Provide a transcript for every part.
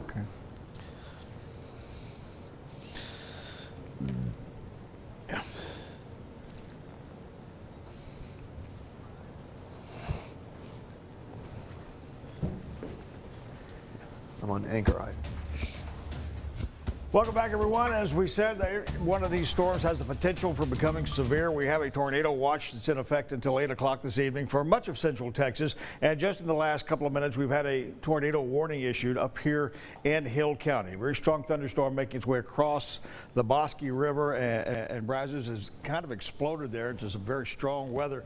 Okay. Yeah. I'm on anchor eye. Welcome back, everyone. As we said, one of these storms has the potential for becoming severe. We have a tornado watch that's in effect until 8 o'clock this evening for much of central Texas. And just in the last couple of minutes, we've had a tornado warning issued up here in Hill County. A very strong thunderstorm making its way across the Bosque River, and Brazos has kind of exploded there into some very strong weather.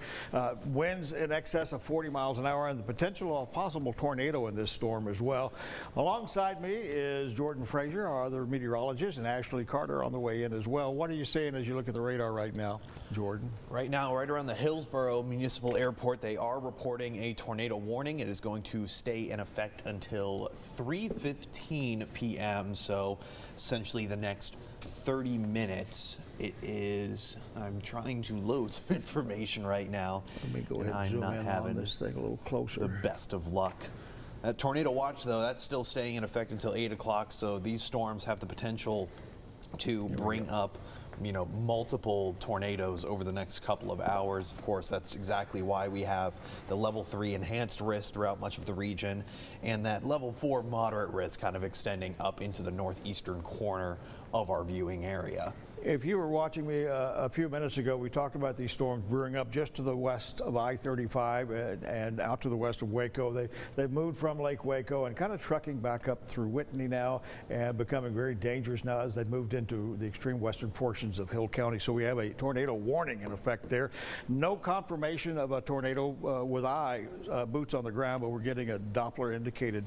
Winds in excess of 40 miles an hour, and the potential of a possible tornado in this storm as well. Alongside me is Jordan Frazier, our other meteorologist, and Ashley Carter on the way in as well. What are you seeing as you look at the radar right now, Jordan? Right now, right around the Hillsborough Municipal Airport, they are reporting a tornado warning. It is going to stay in effect until 3:15 p.m. So essentially the next 30 minutes. It is, I'm trying to load some information right now. Let me go ahead and zoom in on this thing a little closer. The best of luck. That tornado watch, though, that's still staying in effect until 8 o'clock, so these storms have the potential to bring up, multiple tornadoes over the next couple of hours. Of course, that's exactly why we have the level 3 enhanced risk throughout much of the region, and that level 4 moderate risk kind of extending up into the northeastern corner of our viewing area. If you were watching me a few minutes ago, we talked about these storms brewing up just to the west of I-35 and out to the west of Waco. They've moved from Lake Waco and kind of trucking back up through Whitney now and becoming very dangerous now as they've moved into the extreme western portions of Hill County. So we have a tornado warning in effect there. No confirmation of a tornado with boots on the ground, but we're getting a Doppler indicated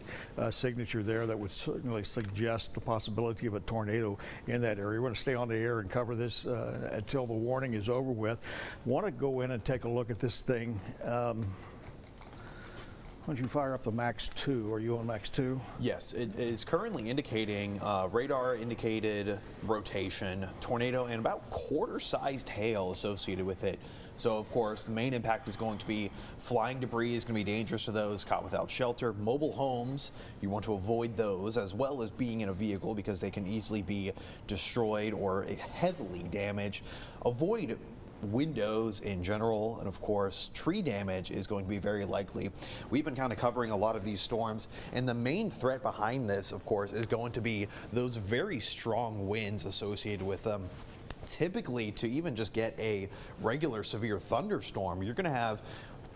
signature there that would certainly suggest the possibility of a tornado in that area. We're going to stay on the air and cover this until the warning is over with. Want to go in and take a look at this thing. Why don't you fire up the Max 2? Are you on Max 2? Yes, it is currently indicating radar indicated rotation, tornado, and about quarter-sized hail associated with it. So, of course, the main impact is going to be flying debris is going to be dangerous to those caught without shelter. Mobile homes, you want to avoid those, as well as being in a vehicle because they can easily be destroyed or heavily damaged. Avoid windows in general, and of course tree damage is going to be very likely. We've been kind of covering a lot of these storms, and the main threat behind this, of course, is going to be those very strong winds associated with them. Typically, to even just get a regular severe thunderstorm, you're going to have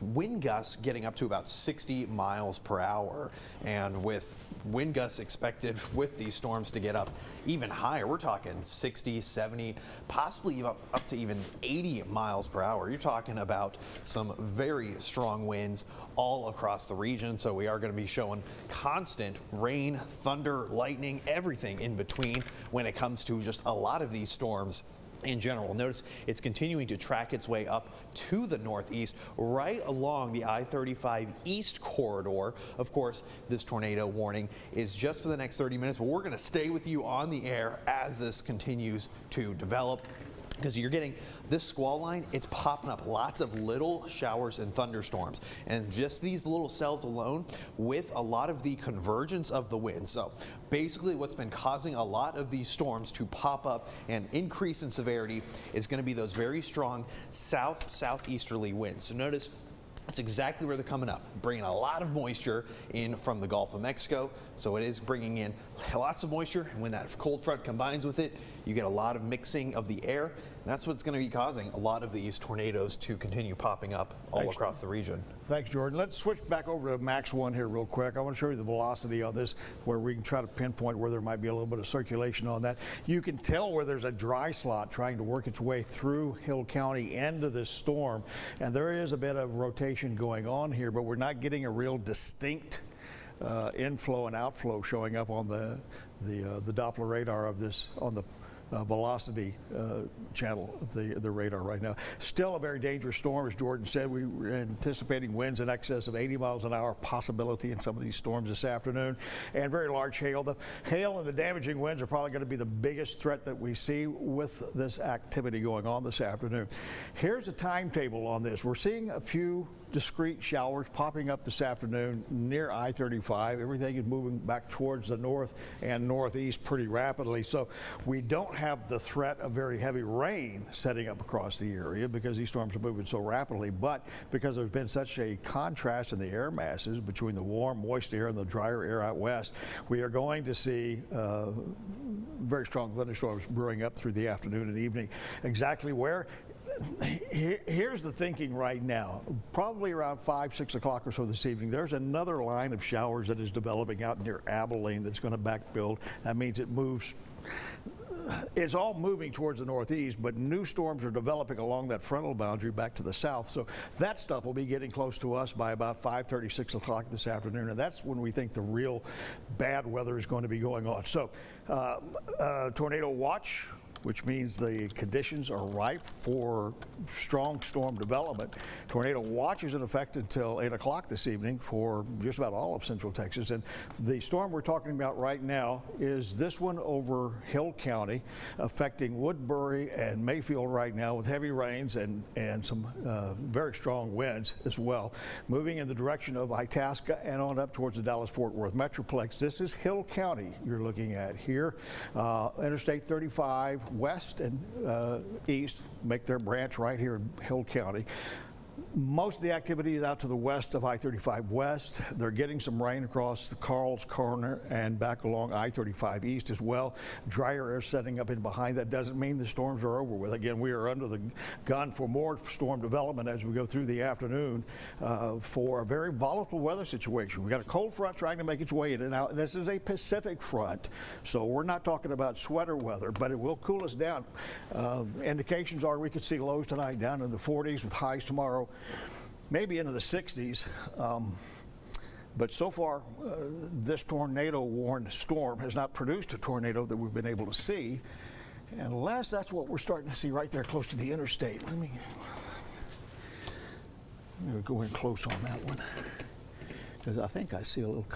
wind gusts getting up to about 60 miles per hour, and with wind gusts expected with these storms to get up even higher, we're talking 60, 70, possibly up to even 80 miles per hour. You're talking about some very strong winds all across the region, so we are going to be showing constant rain, thunder, lightning, everything in between when it comes to just a lot of these storms in general. Notice it's continuing to track its way up to the northeast, right along the I-35 east corridor. Of course, this tornado warning is just for the next 30 minutes, but we're going to stay with you on the air as this continues to develop, because you're getting this squall line, it's popping up lots of little showers and thunderstorms, and just these little cells alone with a lot of the convergence of the wind. So basically what's been causing a lot of these storms to pop up and increase in severity is going to be those very strong southeasterly winds. So notice that's exactly where they're coming up, bringing a lot of moisture in from the Gulf of Mexico. So it is bringing in lots of moisture, and when that cold front combines with it, you get a lot of mixing of the air. And that's what's going to be causing a lot of these tornadoes to continue popping up all across the region. Thanks, Jordan. Let's switch back over to Max 1 here real quick. I want to show you the velocity on this, where we can try to pinpoint where there might be a little bit of circulation on that. You can tell where there's a dry slot trying to work its way through Hill County into this storm, and there is a bit of rotation going on here, but we're not getting a real distinct inflow and outflow showing up on the Doppler radar of this, on the velocity channel of the radar right now. Still a very dangerous storm, as Jordan said. We were anticipating winds in excess of 80 miles an hour possibility in some of these storms this afternoon, and very large hail. The hail and the damaging winds are probably going to be the biggest threat that we see with this activity going on this afternoon. Here's a timetable on this. We're seeing a few discrete showers popping up this afternoon near I-35. Everything is moving back towards the north and northeast pretty rapidly. So we don't have the threat of very heavy rain setting up across the area because these storms are moving so rapidly. But because there's been such a contrast in the air masses between the warm, moist air and the drier air out west, we are going to see very strong thunderstorms brewing up through the afternoon and evening. Exactly where? Here's the thinking right now. Probably around 5, 6 o'clock or so this evening, there's another line of showers that is developing out near Abilene that's going to backbuild. That means it moves. It's all moving towards the northeast, but new storms are developing along that frontal boundary back to the south. So that stuff will be getting close to us by about 5:30, 6 o'clock this afternoon, and that's when we think the real bad weather is going to be going on. So tornado watch, which means the conditions are ripe for strong storm development. Tornado watch is in effect until 8 o'clock this evening for just about all of Central Texas. And the storm we're talking about right now is this one over Hill County, affecting Woodbury and Mayfield right now with heavy rains and some very strong winds as well. Moving in the direction of Itasca and on up towards the Dallas-Fort Worth Metroplex. This is Hill County you're looking at here. Interstate 35 west and east make their branch right here in Hill County. Most of the activity is out to the west of I-35 west. They're getting some rain across the Carl's Corner and back along I-35 east as well. Drier air setting up in behind. That doesn't mean the storms are over with. Again, we are under the gun for more storm development as we go through the afternoon for a very volatile weather situation. We've got a cold front trying to make its way in and out. This is a Pacific front, so we're not talking about sweater weather, but it will cool us down. Indications are we could see lows tonight down in the 40s with highs tomorrow maybe into the 60s. But so far, this tornado-warned storm has not produced a tornado that we've been able to see. Unless that's what we're starting to see right there close to the interstate. Let me go in close on that one, because I think I see a little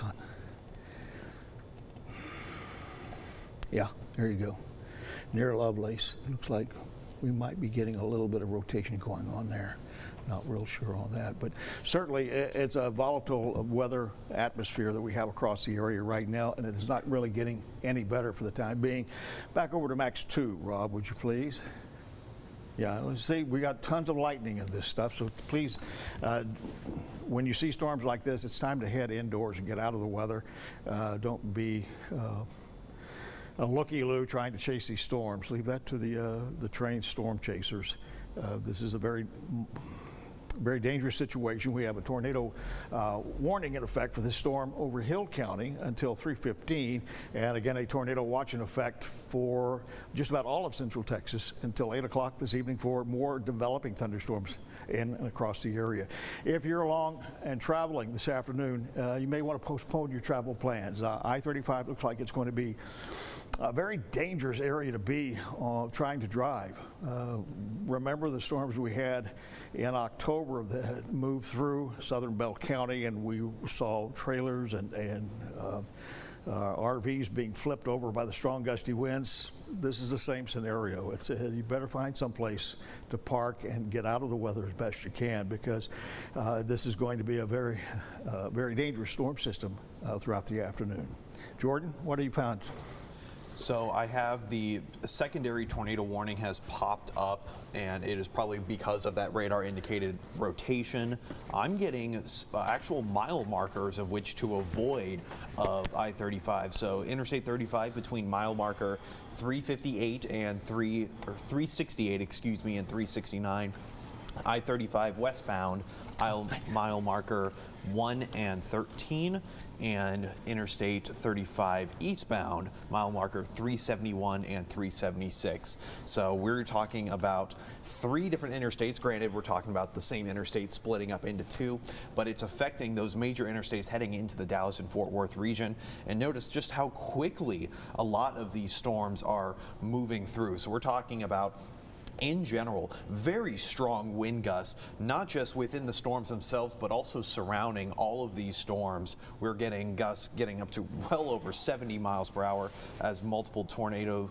Yeah, there you go. Near Lovelace. It looks like we might be getting a little bit of rotation going on there. Not real sure on that, but certainly it's a volatile weather atmosphere that we have across the area right now, and it is not really getting any better for the time being. Back over to Max 2, Rob, would you please? Yeah, let's see, we got tons of lightning in this stuff, so please, when you see storms like this, it's time to head indoors and get out of the weather. Don't be a looky-loo trying to chase these storms. Leave that to the trained storm chasers. This is a very dangerous situation. We have a tornado warning in effect for this storm over Hill County until 3:15, and again a tornado watch in effect for just about all of Central Texas until 8 o'clock this evening for more developing thunderstorms in and across the area. If you're along and traveling this afternoon, you may want to postpone your travel plans. I-35 looks like it's going to be a very dangerous area to be trying to drive. Remember the storms we had in October that moved through southern Bell County, and we saw trailers and RVs being flipped over by the strong gusty winds. This is the same scenario. You better find someplace to park and get out of the weather as best you can, because this is going to be a very dangerous storm system throughout the afternoon. Jordan, what have you found? So I have the secondary tornado warning has popped up, and it is probably because of that radar indicated rotation. I'm getting actual mile markers of which to avoid of I-35. So Interstate 35 between mile marker 358 and 368, excuse me, and 369. I-35 westbound, mile marker 1 and 13, and Interstate 35 eastbound, mile marker 371 and 376. So we're talking about 3 different interstates. Granted, we're talking about the same interstate splitting up into 2, but it's affecting those major interstates heading into the Dallas and Fort Worth region. And notice just how quickly a lot of these storms are moving through. So we're talking about, in general, very strong wind gusts, not just within the storms themselves, but also surrounding all of these storms. We're getting gusts getting up to well over 70 miles per hour as multiple tornado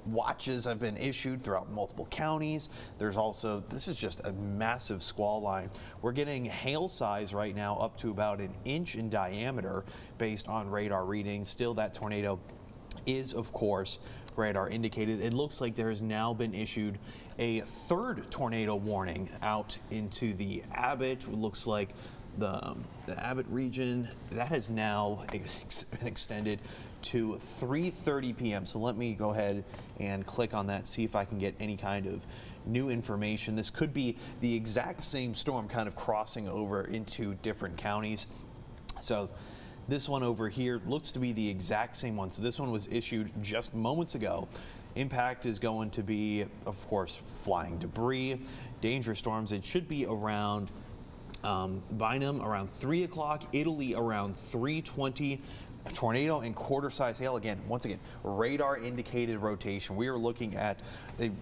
watches have been issued throughout multiple counties. There's also, this is just a massive squall line. We're getting hail size right now up to about an inch in diameter based on radar readings. Still, that tornado is, of course, radar indicated. It looks like there has now been issued a third tornado warning out into the Abbott. It looks like the Abbott region, that has now been extended to 3:30 p.m. So let me go ahead and click on that, see if I can get any kind of new information. This could be the exact same storm kind of crossing over into different counties. So this one over here looks to be the exact same one. So this one was issued just moments ago. Impact is going to be, of course, flying debris, dangerous storms. It should be around Bynum around 3 o'clock, Italy around 3:20. Tornado and quarter-size hail. Again, once again, radar indicated rotation. We are looking at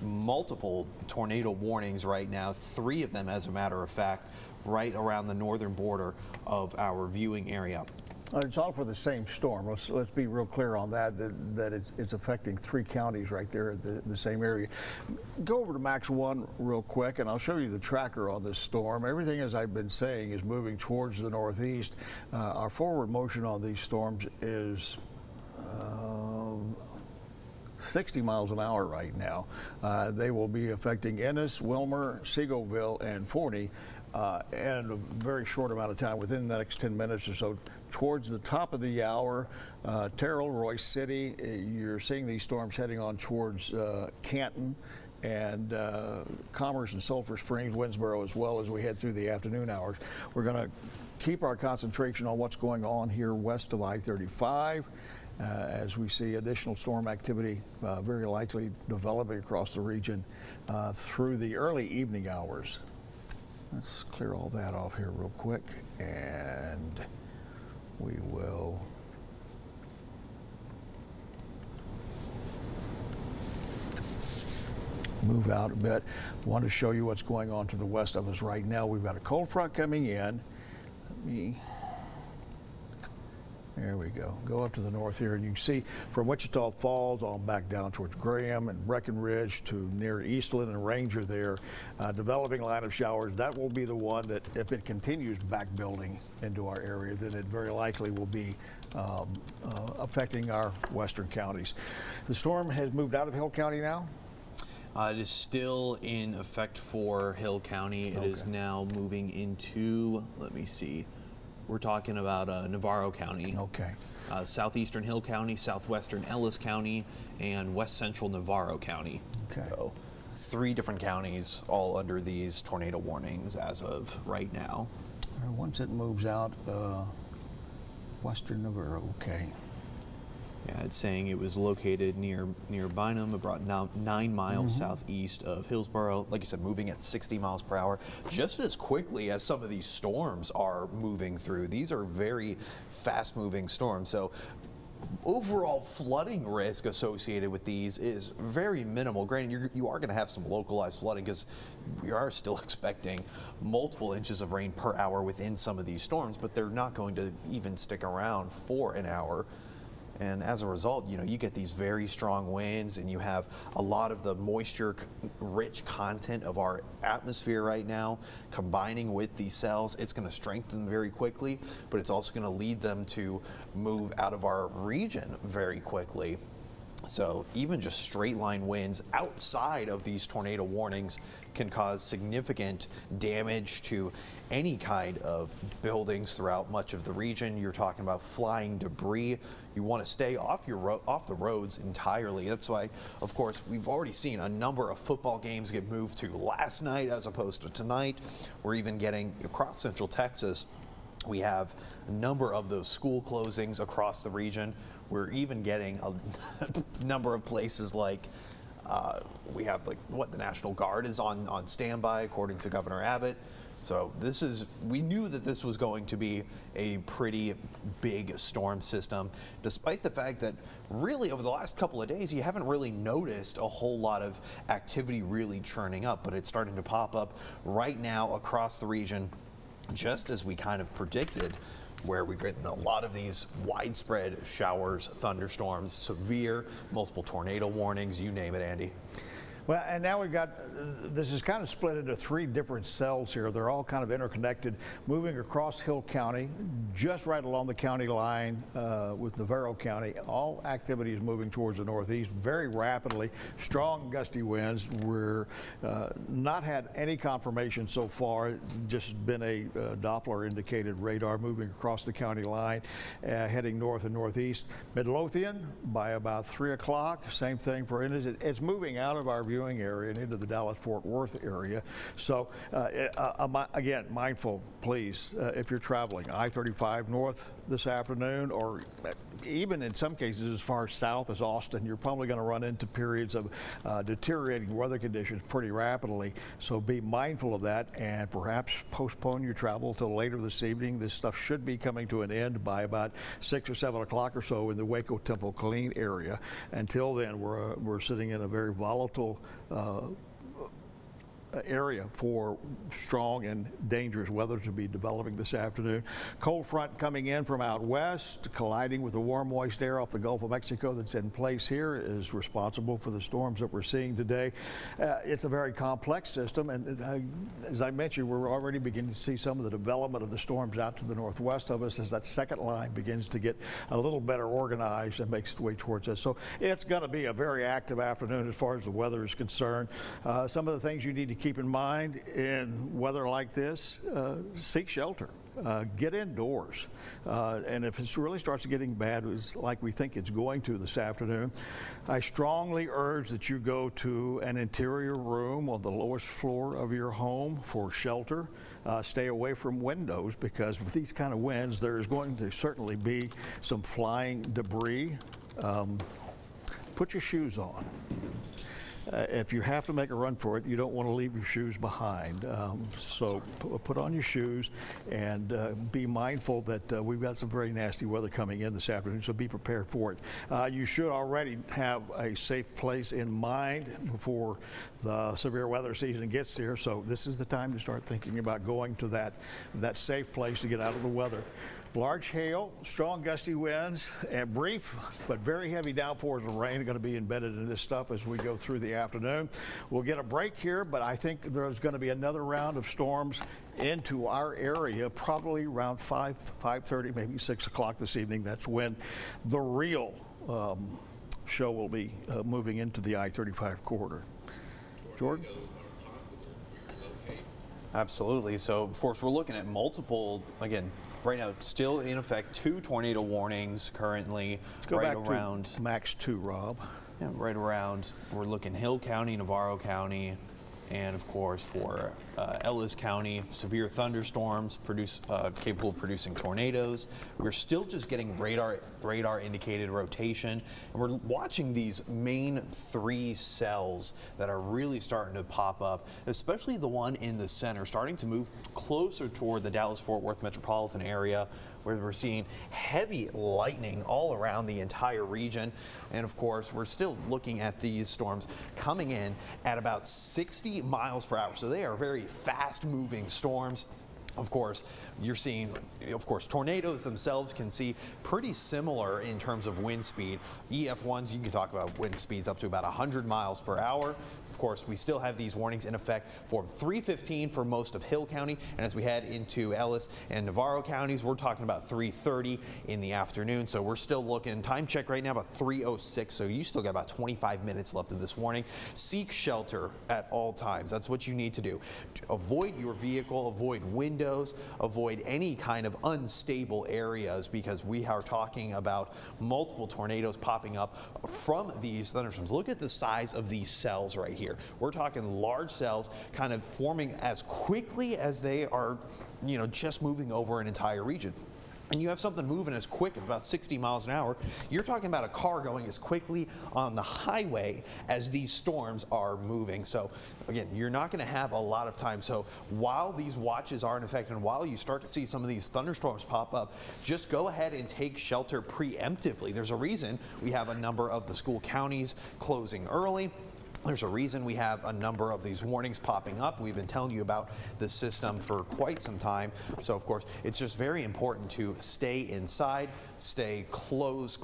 multiple tornado warnings right now, 3 of them, as a matter of fact, right around the northern border of our viewing area. It's all for the same storm. Let's be real clear on that it's affecting 3 counties right there at the same area. Go over to Max 1 real quick, and I'll show you the tracker on this storm. Everything, as I've been saying, is moving towards the northeast. Our forward motion on these storms is 60 miles an hour right now. They will be affecting Ennis, Wilmer, Seagoville, and Forney in a very short amount of time, within the next 10 minutes or so. Towards the top of the hour, Terrell, Royce City, you're seeing these storms heading on towards Canton and Commerce and Sulphur Springs, Winsboro, as well as we head through the afternoon hours. We're going to keep our concentration on what's going on here west of I-35. As we see additional storm activity very likely developing across the region through the early evening hours. Let's clear all that off here real quick, and we will move out a bit. I want to show you what's going on to the west of us right now. We've got a cold front coming in. There we go. Go up to the north here, and you can see from Wichita Falls on back down towards Graham and Breckenridge to near Eastland and Ranger there, developing line of showers. That will be the one that, if it continues back building into our area, then it very likely will be affecting our western counties. The storm has moved out of Hill County now? It is still in effect for Hill County. It is now moving into, let me see, we're talking about Navarro County. Okay. Southeastern Hill County, southwestern Ellis County, and west central Navarro County. Okay. So 3 different counties all under these tornado warnings as of right now. Once it moves out, western Navarro, okay. Yeah, it's saying it was located near Bynum, about 9 miles southeast of Hillsboro. Like you said, moving at 60 miles per hour, just as quickly as some of these storms are moving through. These are very fast-moving storms. So overall flooding risk associated with these is very minimal. Granted, you are going to have some localized flooding because we are still expecting multiple inches of rain per hour within some of these storms, but they're not going to even stick around for an hour. And as a result, you get these very strong winds, and you have a lot of the moisture-rich content of our atmosphere right now combining with these cells. It's going to strengthen them very quickly, but it's also going to lead them to move out of our region very quickly. So even just straight line winds outside of these tornado warnings can cause significant damage to any kind of buildings throughout much of the region. You're talking about flying debris. You want to stay off the roads entirely. That's why, of course, we've already seen a number of football games get moved to last night as opposed to tonight. We're even getting across central Texas. We have a number of those school closings across the region. We're even getting a number of places like we have the National Guard is on standby, according to Governor Abbott. So we knew that this was going to be a pretty big storm system, despite the fact that really over the last couple of days, you haven't really noticed a whole lot of activity really churning up, but it's starting to pop up right now across the region, just as we kind of predicted. where we get a lot of these widespread showers, thunderstorms, severe, multiple tornado warnings, you name it, Andy. Well, and now we've got, this is kind of split into 3 different cells here. They're all kind of interconnected, moving across Hill County, just right along the county line with Navarro County. All activities moving towards the northeast very rapidly. Strong gusty winds. We're not had any confirmation so far, just been a Doppler indicated radar moving across the county line, heading north and northeast. Midlothian by about 3 o'clock, same thing for it. It's moving out of our viewing area and into the Dallas-Fort Worth area. So again, mindful, please, if you're traveling I-35 north this afternoon, or even in some cases as far south as Austin, you're probably going to run into periods of deteriorating weather conditions pretty rapidly. So be mindful of that and perhaps postpone your travel till later this evening. This stuff should be coming to an end by about 6 or 7 o'clock or so in the Waco Temple Killeen area. Until then, we're sitting in a very volatile area for strong and dangerous weather to be developing this afternoon. Cold front coming in from out west, colliding with the warm moist air off the Gulf of Mexico that's in place here, is responsible for the storms that we're seeing today. It's a very complex system, and as I mentioned, we're already beginning to see some of the development of the storms out to the northwest of us as that second line begins to get a little better organized and makes its way towards us. So it's going to be a very active afternoon as far as the weather is concerned. Some of the things you need to keep in mind in weather like this: seek shelter, get indoors, and if it really starts getting bad, like we think it's going to this afternoon, I strongly urge that you go to an interior room on the lowest floor of your home for shelter. Stay away from windows, because with these kind of winds there is going to certainly be some flying debris. Put your shoes on. If you have to make a run for it, you don't want to leave your shoes behind. So put on your shoes and be mindful that we've got some very nasty weather coming in this afternoon, so be prepared for it. You should already have a safe place in mind before the severe weather season gets here, so this is the time to start thinking about going to that safe place to get out of the weather. Large hail, strong gusty winds, and brief but very heavy downpours of rain are going to be embedded in this stuff as we go through the afternoon. We'll get a break here, but I think there's going to be another round of storms into our area probably around 5:30, maybe 6 o'clock this evening. That's when the real show will be moving into the I-35 corridor. Jordan? Absolutely. So, of course, we're looking at multiple, again, right now, still in effect, 2 tornado warnings currently. Let's go right back around to max 2, Rob. Yeah, right around. We're looking Hill County, Navarro County, and of course for Ellis County, severe thunderstorms capable of producing tornadoes. We're still just getting radar indicated rotation, and we're watching these main 3 cells that are really starting to pop up, especially the one in the center, starting to move closer toward the Dallas-Fort Worth metropolitan area, where we're seeing heavy lightning all around the entire region. And of course, we're still looking at these storms coming in at about 60 miles per hour. So they are very fast moving storms. Of course, you're seeing, tornadoes themselves can see pretty similar in terms of wind speed. EF1s, you can talk about wind speeds up to about 100 miles per hour. Of course, we still have these warnings in effect for 3:15 for most of Hill County, and as we head into Ellis and Navarro counties, we're talking about 3:30 in the afternoon. So we're still looking, time check right now, about 3:06, so you still got about 25 minutes left of this warning. Seek shelter at all times. That's what you need to do. Avoid your vehicle, avoid windows, avoid any kind of unstable areas, because we are talking about multiple tornadoes popping up from these thunderstorms. Look at the size of these cells right here. We're talking large cells kind of forming as quickly as they are, just moving over an entire region. And you have something moving as quick as about 60 miles an hour. You're talking about a car going as quickly on the highway as these storms are moving. So again, you're not going to have a lot of time. So while these watches are in effect and while you start to see some of these thunderstorms pop up, just go ahead and take shelter preemptively. There's a reason we have a number of the school counties closing early. There's a reason we have a number of these warnings popping up. We've been telling you about this system for quite some time. So, of course, it's just very important to stay inside, close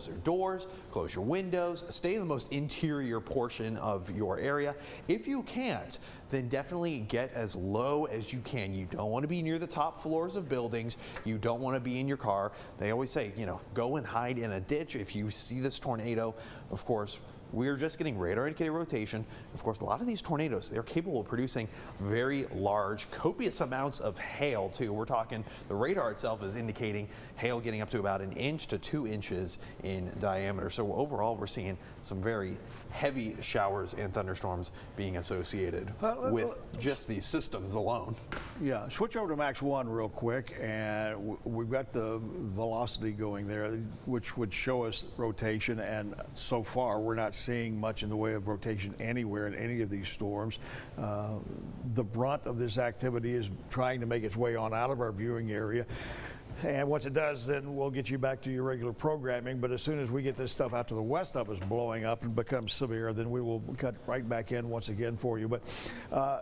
your doors, close your windows, stay in the most interior portion of your area. If you can't, then definitely get as low as you can. You don't want to be near the top floors of buildings. You don't want to be in your car. They always say, you know, go and hide in a ditch if you see this tornado. Of course, we're just getting radar indicated rotation. Of course, a lot of these tornadoes, they're capable of producing very large, copious amounts of hail too. We're talking, the radar itself is indicating hail getting up to about 1 inch to 2 inches in diameter. So overall, we're seeing some very heavy showers and thunderstorms being associated with just these systems alone. Yeah, switch over to Max 1 real quick, and we've got the velocity going there, which would show us rotation, and so far we're not seeing much in the way of rotation anywhere in any of these storms. The brunt of this activity is trying to make its way on out of our viewing area. And once it does, then we'll get you back to your regular programming. But as soon as we get this stuff out to the west of us blowing up and becomes severe, then we will cut right back in once again for you. But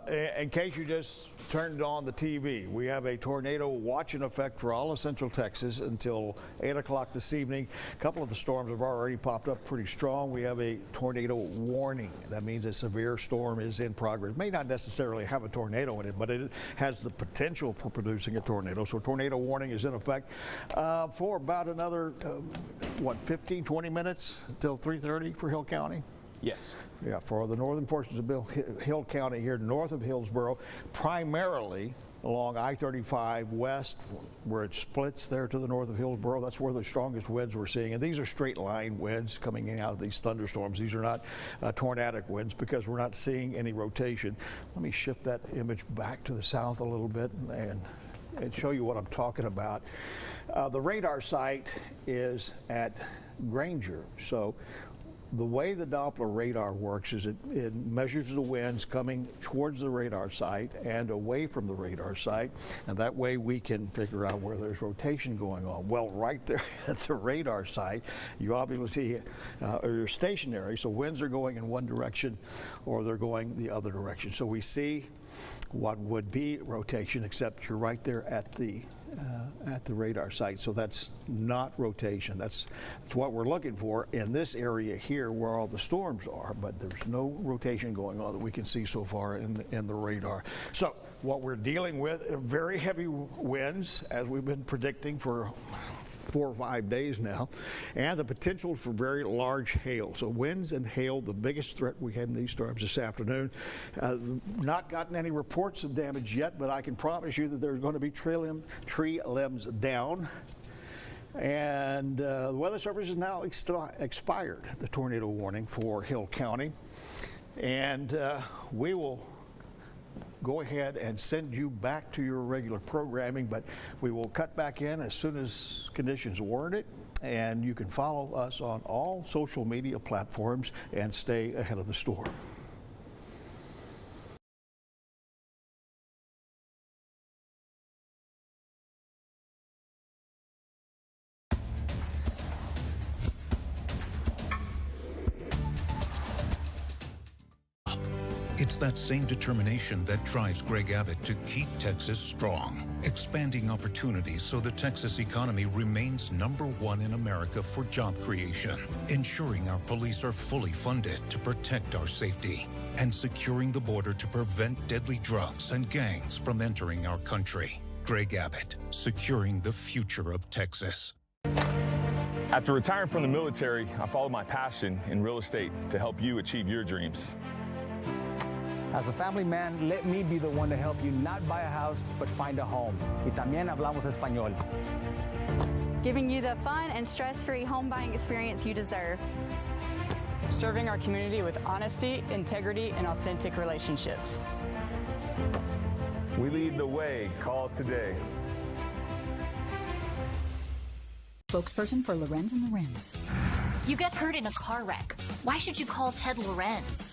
in case you just turned on the TV, we have a tornado watch in effect for all of Central Texas until 8 o'clock this evening. A couple of the storms have already popped up pretty strong. We have a tornado warning. That means a severe storm is in progress. It may not necessarily have a tornado in it, but it has the potential for producing a tornado. So a tornado warning is in effect for about another, 15, 20 minutes until 3:30 for Hill County? Yes. Yeah, for the northern portions of Hill County here north of Hillsborough, primarily along I-35 west, where it splits there to the north of Hillsborough. That's where the strongest winds we're seeing. And these are straight line winds coming in out of these thunderstorms. These are not tornadic winds because we're not seeing any rotation. Let me shift that image back to the south a little bit and show you what I'm talking about. The radar site is at Granger. So the way the Doppler radar works is it measures the winds coming towards the radar site and away from the radar site, and that way we can figure out where there's rotation going on. Well, right there at the radar site, you obviously are stationary, so winds are going in one direction or they're going the other direction. So we see what would be rotation, except you're right there at the radar site. So that's not rotation. That's what we're looking for in this area here where all the storms are, but there's no rotation going on that we can see so far in the radar. So what we're dealing with are very heavy winds, as we've been predicting for 4 or 5 days now, and the potential for very large hail. So winds and hail, the biggest threat we had in these storms this afternoon. Not gotten any reports of damage yet, but I can promise you that there's going to be tree limbs down. And the Weather Service has now expired the tornado warning for Hill County. And we will go ahead and send you back to your regular programming, but we will cut back in as soon as conditions warrant it, and you can follow us on all social media platforms and stay ahead of the storm. It's that same determination that drives Greg Abbott to keep Texas strong, expanding opportunities so the Texas economy remains #1 in America for job creation, ensuring our police are fully funded to protect our safety, and securing the border to prevent deadly drugs and gangs from entering our country. Greg Abbott, securing the future of Texas. After retiring from the military, I followed my passion in real estate to help you achieve your dreams. As a family man, let me be the one to help you not buy a house, but find a home. Y también hablamos español. Giving you the fun and stress-free home buying experience you deserve. Serving our community with honesty, integrity, and authentic relationships. We lead the way. Call today. Spokesperson for Lorenz and Lorenz. You get hurt in a car wreck. Why should you call Ted Lorenz?